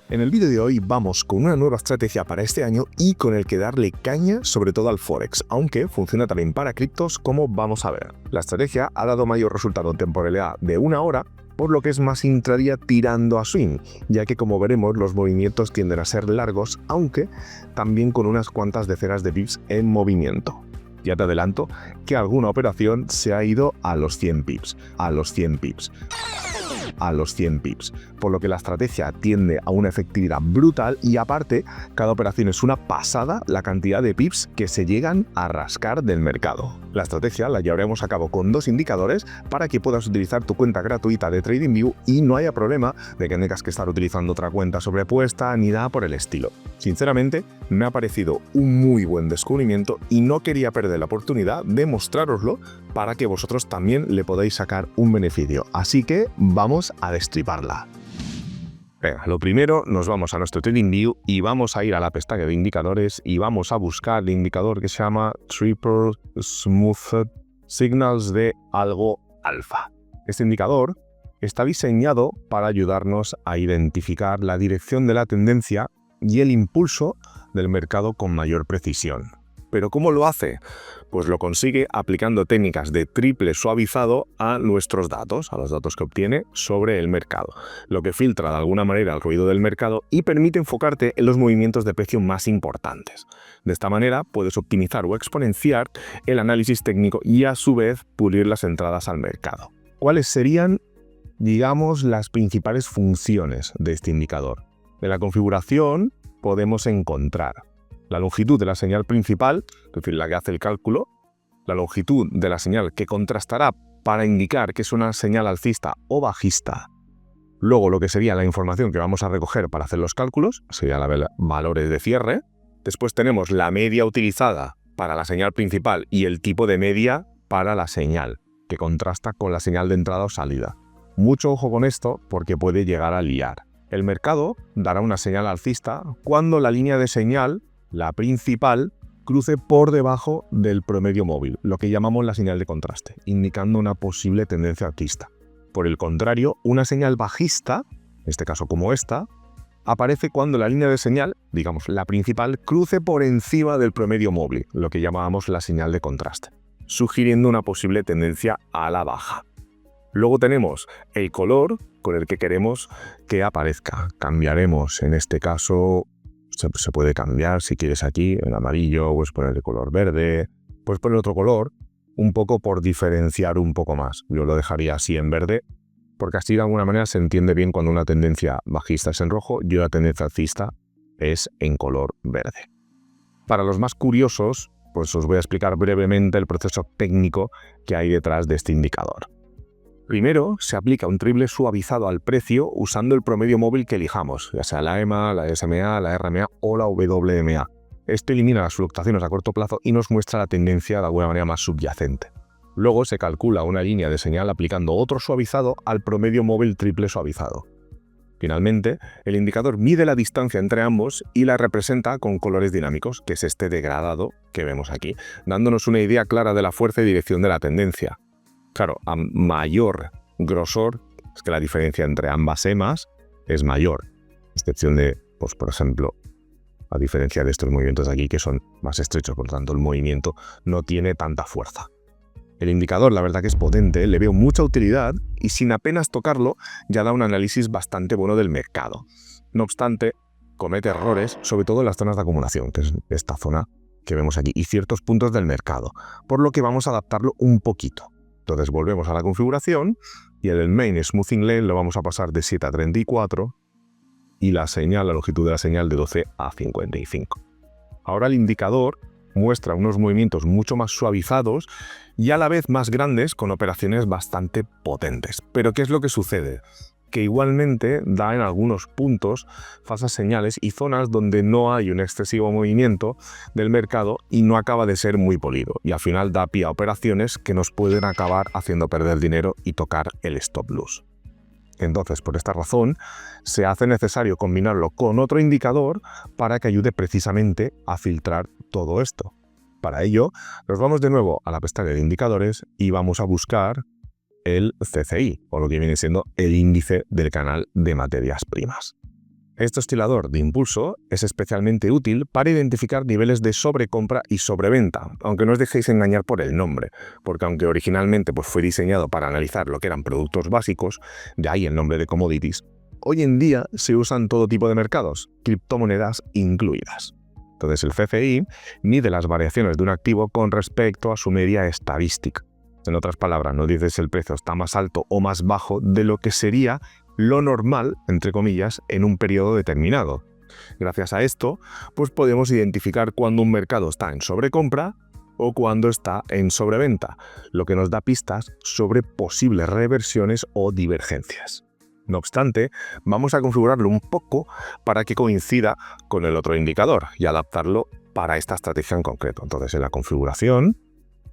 En el vídeo de hoy vamos con una nueva estrategia para este año y con el que darle caña sobre todo al Forex, aunque funciona también para criptos como vamos a ver. La estrategia ha dado mayor resultado en temporalidad de 1 hora, por lo que es más intradía tirando a swing, ya que como veremos los movimientos tienden a ser largos, aunque también con unas cuantas decenas de pips en movimiento. Ya te adelanto que alguna operación se ha ido a los 100 pips, a los 100 pips, por lo que la estrategia tiende a una efectividad brutal y aparte, cada operación es una pasada la cantidad de pips que se llegan a rascar del mercado. La estrategia la llevaremos a cabo con 2 indicadores para que puedas utilizar tu cuenta gratuita de TradingView y no haya problema de que tengas que estar utilizando otra cuenta sobrepuesta ni nada por el estilo. Sinceramente, me ha parecido un muy buen descubrimiento y no quería perder la oportunidad de mostrároslo para que vosotros también le podáis sacar un beneficio. Así que vamos a destriparla. Venga, lo primero nos vamos a nuestro TradingView y vamos a ir a la pestaña de indicadores y vamos a buscar el indicador que se llama Triple Smoothed Signals de algo alfa. Este indicador está diseñado para ayudarnos a identificar la dirección de la tendencia y el impulso del mercado con mayor precisión. ¿Pero cómo lo hace? Pues lo consigue aplicando técnicas de triple suavizado a nuestros datos, a los datos que obtiene sobre el mercado, lo que filtra de alguna manera el ruido del mercado y permite enfocarte en los movimientos de precio más importantes. De esta manera puedes optimizar o exponenciar el análisis técnico y a su vez pulir las entradas al mercado. ¿Cuáles serían, digamos, las principales funciones de este indicador? En la configuración podemos encontrar la longitud de la señal principal, es decir, la que hace el cálculo, la longitud de la señal que contrastará para indicar que es una señal alcista o bajista. Luego lo que sería la información que vamos a recoger para hacer los cálculos, sería los valores de cierre. Después tenemos la media utilizada para la señal principal y el tipo de media para la señal, que contrasta con la señal de entrada o salida. Mucho ojo con esto porque puede llegar a liar. El mercado dará una señal alcista cuando la línea de señal, la principal, cruce por debajo del promedio móvil, lo que llamamos la señal de contraste, indicando una posible tendencia alcista. Por el contrario, una señal bajista, en este caso como esta, aparece cuando la línea de señal, digamos la principal, cruce por encima del promedio móvil, lo que llamamos la señal de contraste, sugiriendo una posible tendencia a la baja. Luego tenemos el color con el que queremos que aparezca. Cambiaremos, en este caso, se puede cambiar si quieres aquí, el amarillo, puedes poner el color verde, puedes poner otro color, un poco por diferenciar un poco más. Yo lo dejaría así en verde, porque así de alguna manera se entiende bien cuando una tendencia bajista es en rojo y una tendencia alcista es en color verde. Para los más curiosos, pues os voy a explicar brevemente el proceso técnico que hay detrás de este indicador. Primero, se aplica un triple suavizado al precio usando el promedio móvil que elijamos, ya sea la EMA, la SMA, la RMA o la WMA. Esto elimina las fluctuaciones a corto plazo y nos muestra la tendencia de alguna manera más subyacente. Luego se calcula una línea de señal aplicando otro suavizado al promedio móvil triple suavizado. Finalmente, el indicador mide la distancia entre ambos y la representa con colores dinámicos, que es este degradado que vemos aquí, dándonos una idea clara de la fuerza y dirección de la tendencia. Claro, a mayor grosor, es que la diferencia entre ambas EMAs es mayor, excepción de, pues por ejemplo, a diferencia de estos movimientos de aquí que son más estrechos, por lo tanto el movimiento no tiene tanta fuerza. El indicador, la verdad que es potente, le veo mucha utilidad y sin apenas tocarlo ya da un análisis bastante bueno del mercado. No obstante, comete errores, sobre todo en las zonas de acumulación, que es esta zona que vemos aquí, y ciertos puntos del mercado, por lo que vamos a adaptarlo un poquito. Entonces volvemos a la configuración y en el Main Smoothing Lane lo vamos a pasar de 7 a 34 y la longitud de la señal de 12 a 55. Ahora el indicador muestra unos movimientos mucho más suavizados y a la vez más grandes con operaciones bastante potentes. Pero ¿qué es lo que sucede? Que igualmente da en algunos puntos falsas señales y zonas donde no hay un excesivo movimiento del mercado y no acaba de ser muy polido y al final da pie a operaciones que nos pueden acabar haciendo perder dinero y tocar el stop loss. Entonces, por esta razón, se hace necesario combinarlo con otro indicador para que ayude precisamente a filtrar todo esto. Para ello, nos vamos de nuevo a la pestaña de indicadores y vamos a buscar el CCI, o lo que viene siendo el índice del canal de materias primas. Este oscilador de impulso es especialmente útil para identificar niveles de sobrecompra y sobreventa, aunque no os dejéis engañar por el nombre, porque aunque originalmente fue diseñado para analizar lo que eran productos básicos, de ahí el nombre de commodities, hoy en día se usan todo tipo de mercados, criptomonedas incluidas. Entonces el CCI mide las variaciones de un activo con respecto a su media estadística. En otras palabras, nos dice si el precio está más alto o más bajo de lo que sería lo normal, entre comillas, en un periodo determinado. Gracias a esto, podemos identificar cuando un mercado está en sobrecompra o cuando está en sobreventa, lo que nos da pistas sobre posibles reversiones o divergencias. No obstante, vamos a configurarlo un poco para que coincida con el otro indicador y adaptarlo para esta estrategia en concreto. Entonces, en la configuración,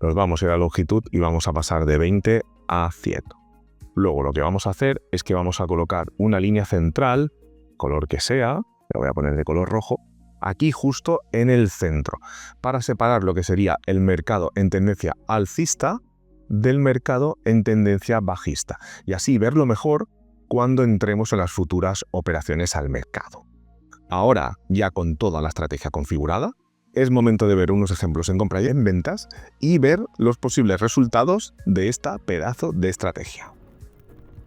nos vamos a ir a longitud y vamos a pasar de 20 a 100. Luego lo que vamos a hacer es que vamos a colocar una línea central, color que sea, la voy a poner de color rojo, aquí justo en el centro, para separar lo que sería el mercado en tendencia alcista del mercado en tendencia bajista, y así verlo mejor cuando entremos en las futuras operaciones al mercado. Ahora, ya con toda la estrategia configurada, es momento de ver unos ejemplos en compra y en ventas y ver los posibles resultados de esta pedazo de estrategia.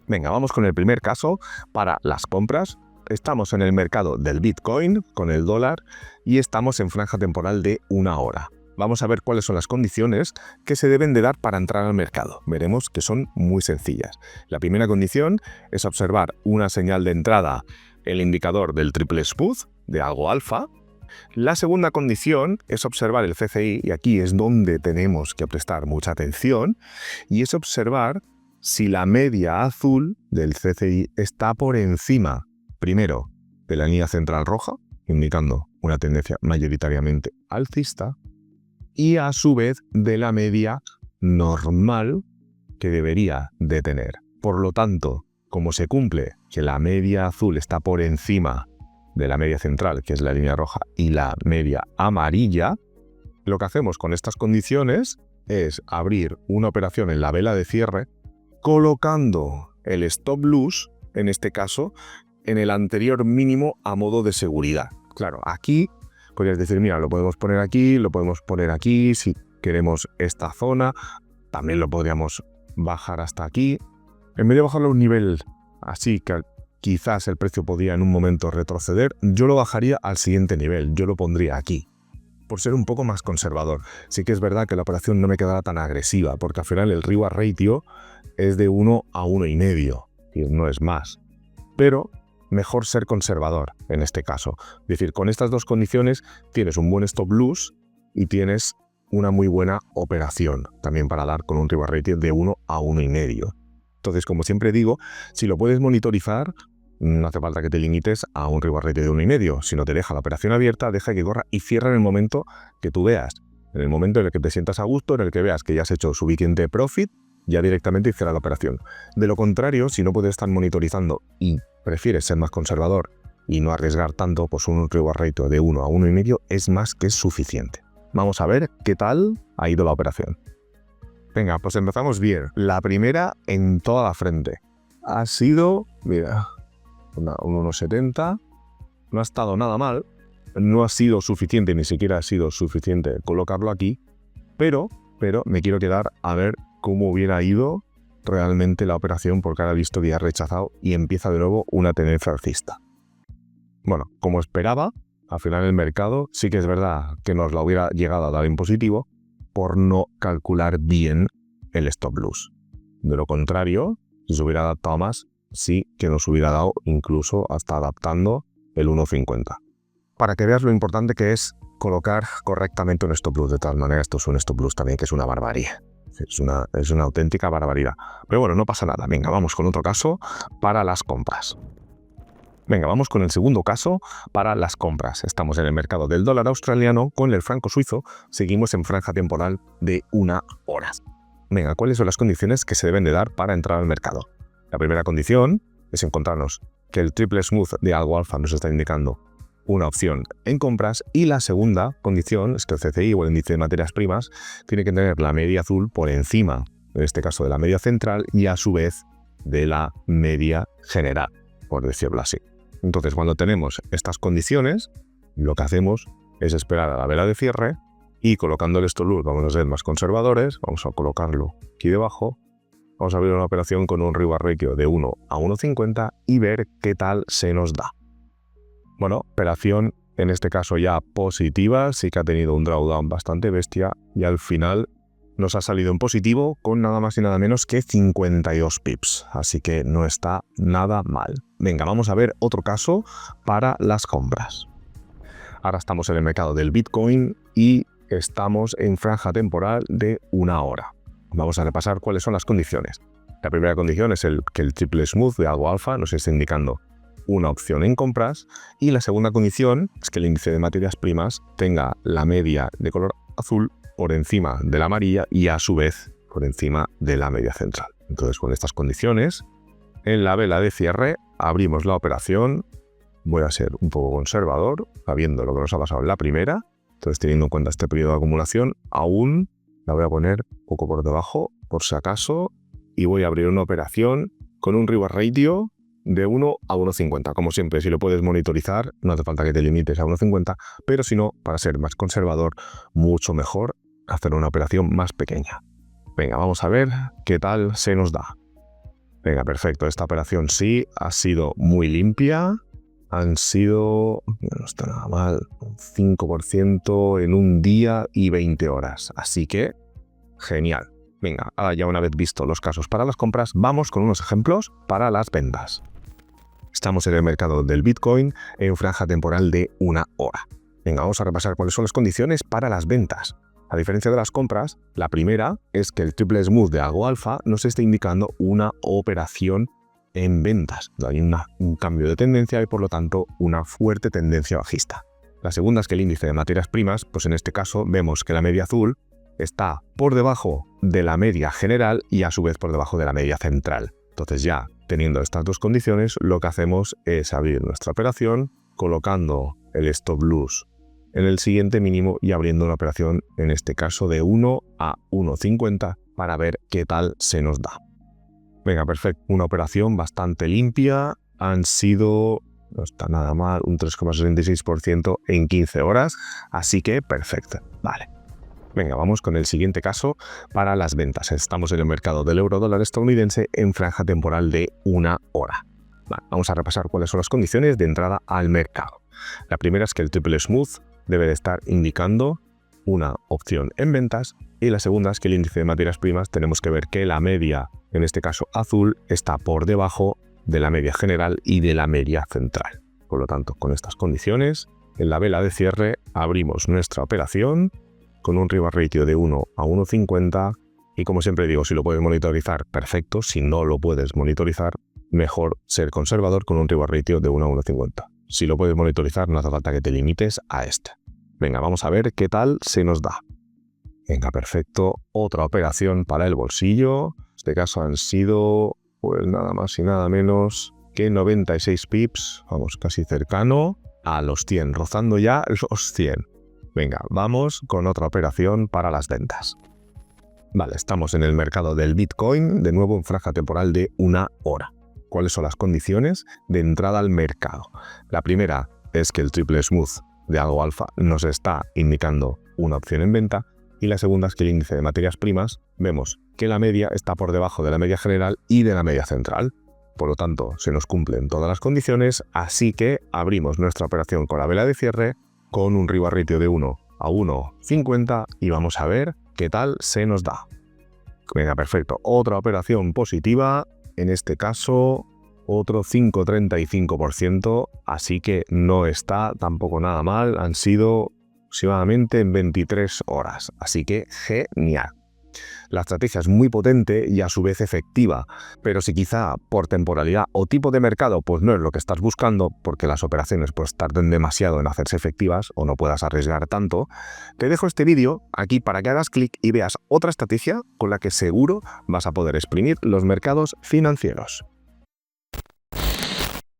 Venga, vamos con el primer caso para las compras. Estamos en el mercado del Bitcoin con el dólar y estamos en franja temporal de 1 hora. Vamos a ver cuáles son las condiciones que se deben de dar para entrar al mercado. Veremos que son muy sencillas. La primera condición es observar una señal de entrada, el indicador del triple smooth de algo alfa. La segunda condición es observar el CCI, y aquí es donde tenemos que prestar mucha atención, y es observar si la media azul del CCI está por encima, primero, de la línea central roja, indicando una tendencia mayoritariamente alcista, y a su vez de la media normal que debería de tener. Por lo tanto, como se cumple que la media azul está por encima de la media central, que es la línea roja, y la media amarilla, lo que hacemos con estas condiciones es abrir una operación en la vela de cierre colocando el stop loss, en este caso, en el anterior mínimo a modo de seguridad. Claro, aquí podrías decir, mira, lo podemos poner aquí, si queremos esta zona, también lo podríamos bajar hasta aquí. En vez de bajarlo a un nivel así que quizás el precio podría en un momento retroceder, yo lo bajaría al siguiente nivel, yo lo pondría aquí, por ser un poco más conservador. Sí que es verdad que la operación no me quedará tan agresiva, porque al final el reward ratio es de 1 a 1,5, y no es más. Pero mejor ser conservador en este caso. Es decir, con estas dos condiciones tienes un buen stop loss y tienes una muy buena operación, también para dar con un reward ratio de 1 a 1,5. Entonces, como siempre digo, si lo puedes monitorizar, no hace falta que te limites a un reward ratio de 1,5. Si no te deja la operación abierta, deja que corra y cierra en el momento que tú veas. En el momento en el que te sientas a gusto, en el que veas que ya has hecho suficiente profit, ya directamente cierra la operación. De lo contrario, si no puedes estar monitorizando y prefieres ser más conservador y no arriesgar tanto, pues un reward ratio de 1 a 1,5 es más que suficiente. Vamos a ver qué tal ha ido la operación. Venga, pues empezamos bien. La primera en toda la frente. Ha sido, mira, un 1,70. No ha estado nada mal. No ha sido suficiente, ni siquiera ha sido suficiente colocarlo aquí. Pero me quiero quedar a ver cómo hubiera ido realmente la operación, porque ahora he visto que ya ha rechazado y empieza de nuevo una tendencia alcista. Bueno, como esperaba, al final el mercado sí que es verdad que nos la hubiera llegado a dar en positivo por no calcular bien el stop loss. De lo contrario, si se hubiera adaptado más, sí que nos hubiera dado incluso hasta adaptando el 1,50. Para que veas lo importante que es colocar correctamente un stop loss. De tal manera, esto es un stop loss también que es una barbaridad. Es una auténtica barbaridad. Pero bueno, no pasa nada. Venga, vamos con otro caso para las compras. Venga, vamos con el segundo caso para las compras. Estamos en el mercado del dólar australiano con el franco suizo. Seguimos en franja temporal de 1 hora. Venga, ¿cuáles son las condiciones que se deben de dar para entrar al mercado? La primera condición es encontrarnos que el triple smooth de algo alfa nos está indicando una opción en compras, y la segunda condición es que el CCI o el índice de materias primas tiene que tener la media azul por encima, en este caso de la media central, y a su vez de la media general, por decirlo así. Entonces, cuando tenemos estas condiciones, lo que hacemos es esperar a la vela de cierre y colocando el stop loss vamos a ser más conservadores, vamos a colocarlo aquí debajo, vamos a abrir una operación con un reward ratio de 1 a 1,50 y ver qué tal se nos da. Bueno, operación en este caso ya positiva, sí que ha tenido un drawdown bastante bestia y al final nos ha salido en positivo con nada más y nada menos que 52 pips, así que no está nada mal. Venga, vamos a ver otro caso para las compras. Ahora estamos en el mercado del Bitcoin y estamos en franja temporal de 1 hora. Vamos a repasar cuáles son las condiciones. La primera condición es que el triple smooth de algo alfa nos esté indicando una opción en compras y la segunda condición es que el índice de materias primas tenga la media de color azul por encima de la amarilla y a su vez por encima de la media central. Entonces, con estas condiciones, en la vela de cierre abrimos la operación. Voy a ser un poco conservador, sabiendo lo que nos ha pasado en la primera. Entonces, teniendo en cuenta este periodo de acumulación, aún la voy a poner un poco por debajo, por si acaso, y voy a abrir una operación con un reward ratio de 1 a 1,50. Como siempre, si lo puedes monitorizar, no hace falta que te limites a 1,50, pero si no, para ser más conservador, mucho mejor hacer una operación más pequeña. Venga, vamos a ver qué tal se nos da. Venga, perfecto. Esta operación sí ha sido muy limpia. Han sido, no está nada mal, un 5% en un día y 20 horas. Así que, genial. Venga, ahora ya una vez visto los casos para las compras, vamos con unos ejemplos para las ventas. Estamos en el mercado del Bitcoin en franja temporal de 1 hora. Venga, vamos a repasar cuáles son las condiciones para las ventas. A diferencia de las compras, la primera es que el triple smooth de algo alfa nos esté indicando una operación en ventas. Hay un cambio de tendencia y por lo tanto una fuerte tendencia bajista. La segunda es que el índice de materias primas, pues en este caso vemos que la media azul está por debajo de la media general y a su vez por debajo de la media central. Entonces ya teniendo estas dos condiciones, lo que hacemos es abrir nuestra operación colocando el stop loss en el siguiente mínimo y abriendo una operación, en este caso de 1 a 1,50 para ver qué tal se nos da. Venga, perfecto. Una operación bastante limpia. Han sido, no está nada mal, un 3,66% en 15 horas. Así que perfecto. Vale. Venga, vamos con el siguiente caso para las ventas. Estamos en el mercado del euro-dólar estadounidense en franja temporal de 1 hora. Vale, vamos a repasar cuáles son las condiciones de entrada al mercado. La primera es que el triple smooth debe de estar indicando una opción en ventas y la segunda es que el índice de materias primas tenemos que ver que la media, en este caso azul, está por debajo de la media general y de la media central. Por lo tanto, con estas condiciones, en la vela de cierre abrimos nuestra operación con un reward ratio de 1 a 1,50 y como siempre digo, si lo puedes monitorizar, perfecto. Si no lo puedes monitorizar, mejor ser conservador con un reward ratio de 1 a 1,50. Si lo puedes monitorizar, no hace falta que te limites a este. Venga, vamos a ver qué tal se nos da. Venga, perfecto. Otra operación para el bolsillo. En este caso han sido, pues nada más y nada menos que 96 pips. Vamos, casi cercano a los 100, rozando ya los 100. Venga, vamos con otra operación para las ventas. Vale, estamos en el mercado del Bitcoin, de nuevo en franja temporal de 1 hora. ¿Cuáles son las condiciones de entrada al mercado? La primera es que el triple smooth de algo alfa nos está indicando una opción en venta y la segunda es que el índice de materias primas vemos que la media está por debajo de la media general y de la media central. Por lo tanto, se nos cumplen todas las condiciones, así que abrimos nuestra operación con la vela de cierre con un reward ratio de 1 a 1,50 y vamos a ver qué tal se nos da. Venga, perfecto. Otra operación positiva. En este caso, otro 5,35%, así que no está tampoco nada mal. Han sido aproximadamente en 23 horas, así que genial. La estrategia es muy potente y a su vez efectiva, pero si quizá por temporalidad o tipo de mercado pues no es lo que estás buscando, porque las operaciones pues tarden demasiado en hacerse efectivas o no puedas arriesgar tanto, te dejo este vídeo aquí para que hagas clic y veas otra estrategia con la que seguro vas a poder exprimir los mercados financieros.